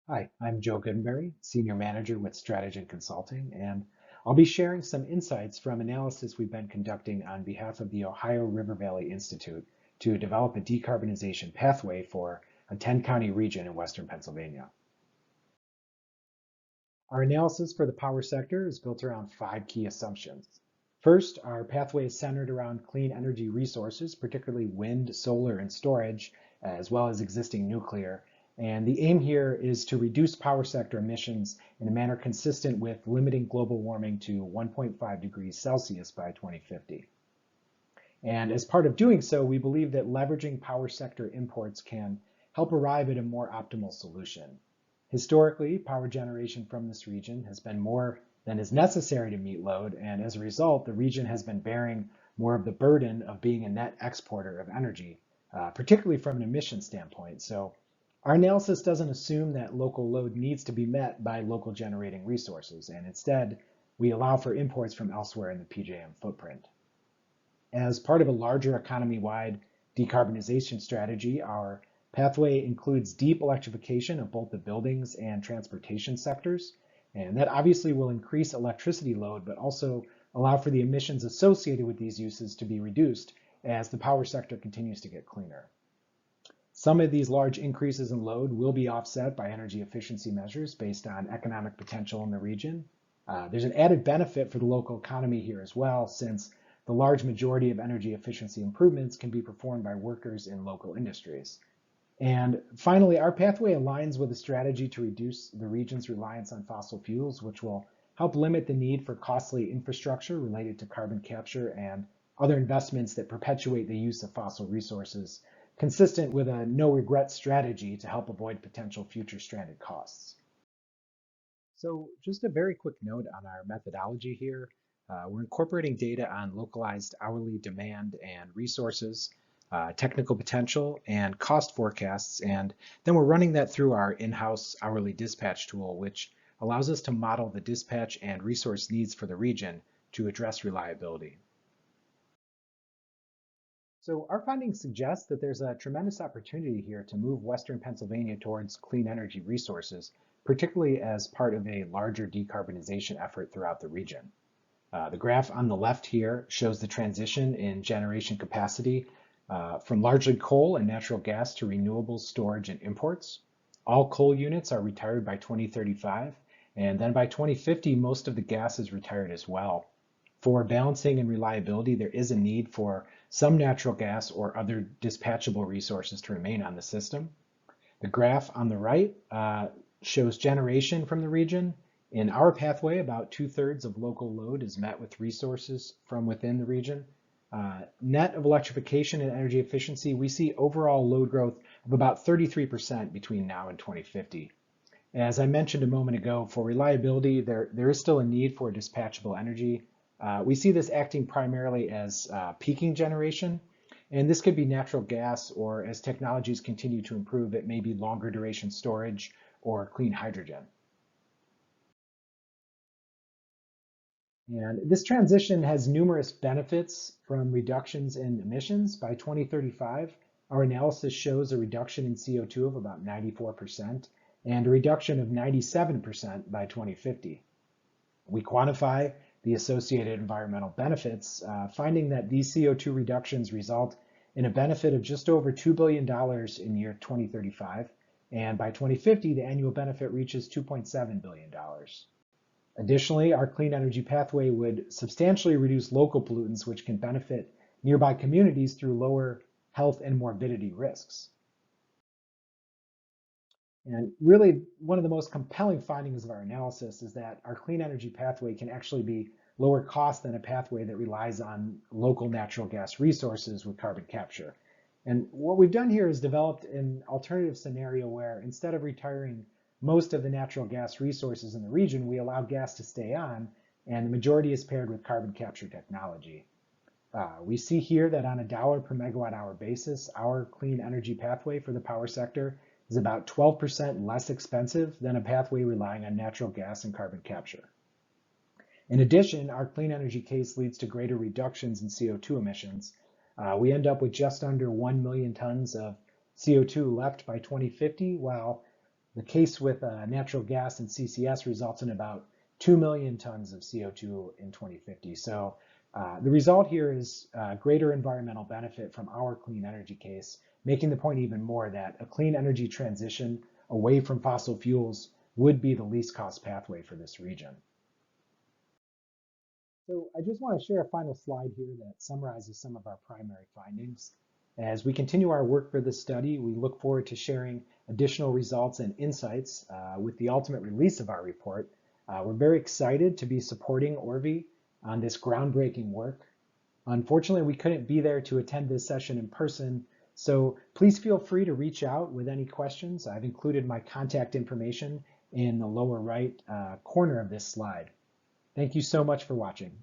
Hi, I'm Joe Goodenberry, Senior Manager with Strategen Consulting, and I'll be sharing some insights from analysis we've been conducting on behalf of the Ohio River Valley Institute to develop a decarbonization pathway for a 10-county region in western Pennsylvania. Our analysis for the power sector is built around 5 key assumptions. First, our pathway is centered around clean energy resources, particularly wind, solar, and storage, as well as existing nuclear. And the aim here is to reduce power sector emissions in a manner consistent with limiting global warming to 1.5 degrees Celsius by 2050. And as part of doing so, we believe that leveraging power sector imports can help arrive at a more optimal solution. Historically, power generation from this region has been more than is necessary to meet load, and as a result, the region has been bearing more of the burden of being a net exporter of energy, particularly from an emission standpoint. So our analysis doesn't assume that local load needs to be met by local generating resources, and instead, we allow for imports from elsewhere in the PJM footprint. As part of a larger economy-wide decarbonization strategy, our pathway includes deep electrification of both the buildings and transportation sectors. And that obviously will increase electricity load, but also allow for the emissions associated with these uses to be reduced as the power sector continues to get cleaner. Some of these large increases in load will be offset by energy efficiency measures based on economic potential in the region. There's an added benefit for the local economy here as well, since the large majority of energy efficiency improvements can be performed by workers in local industries. And finally, our pathway aligns with a strategy to reduce the region's reliance on fossil fuels, which will help limit the need for costly infrastructure related to carbon capture and other investments that perpetuate the use of fossil resources, consistent with a no-regret strategy to help avoid potential future stranded costs. So just a very quick note on our methodology here. We're incorporating data on localized hourly demand and resources, technical potential, and cost forecasts, and then we're running that through our in-house hourly dispatch tool, which allows us to model the dispatch and resource needs for the region to address reliability. So our findings suggest that there's a tremendous opportunity here to move Western Pennsylvania towards clean energy resources, particularly as part of a larger decarbonization effort throughout the region. The graph on the left here shows the transition in generation capacity from largely coal and natural gas to renewables, storage, and imports. All coal units are retired by 2035, and then by 2050, most of the gas is retired as well. For balancing and reliability, there is a need for some natural gas or other dispatchable resources to remain on the system. The graph on the right shows generation from the region. In our pathway, about 2/3 of local load is met with resources from within the region. Net of electrification and energy efficiency, we see overall load growth of about 33% between now and 2050. As I mentioned a moment ago, for reliability, there is still a need for dispatchable energy. We see this acting primarily as peaking generation, and this could be natural gas, or as technologies continue to improve, it may be longer duration storage or clean hydrogen. And this transition has numerous benefits, from reductions in emissions. By 2035, our analysis shows a reduction in CO2 of about 94% and a reduction of 97% by 2050. We quantify the associated environmental benefits, finding that these CO2 reductions result in a benefit of just over $2 billion in year 2035, and by 2050, the annual benefit reaches $2.7 billion. Additionally, our clean energy pathway would substantially reduce local pollutants, which can benefit nearby communities through lower health and morbidity risks. And really, one of the most compelling findings of our analysis is that our clean energy pathway can actually be lower cost than a pathway that relies on local natural gas resources with carbon capture. And what we've done here is developed an alternative scenario where, instead of retiring most of the natural gas resources in the region, we allow gas to stay on, and the majority is paired with carbon capture technology. We see here that on a dollar per megawatt hour basis, our clean energy pathway for the power sector is about 12% less expensive than a pathway relying on natural gas and carbon capture. In addition, our clean energy case leads to greater reductions in CO2 emissions. We end up with just under 1 million tons of CO2 left by 2050, while The case with natural gas and CCS results in about 2 million tons of CO2 in 2050. So the result here is greater environmental benefit from our clean energy case, making the point even more that a clean energy transition away from fossil fuels would be the least cost pathway for this region. So I just want to share a final slide here that summarizes some of our primary findings. As we continue our work for this study, we look forward to sharing additional results and insights with the ultimate release of our report. We're very excited to be supporting Orvi on this groundbreaking work. Unfortunately, we couldn't be there to attend this session in person, so please feel free to reach out with any questions. I've included my contact information in the lower right corner of this slide. Thank you so much for watching.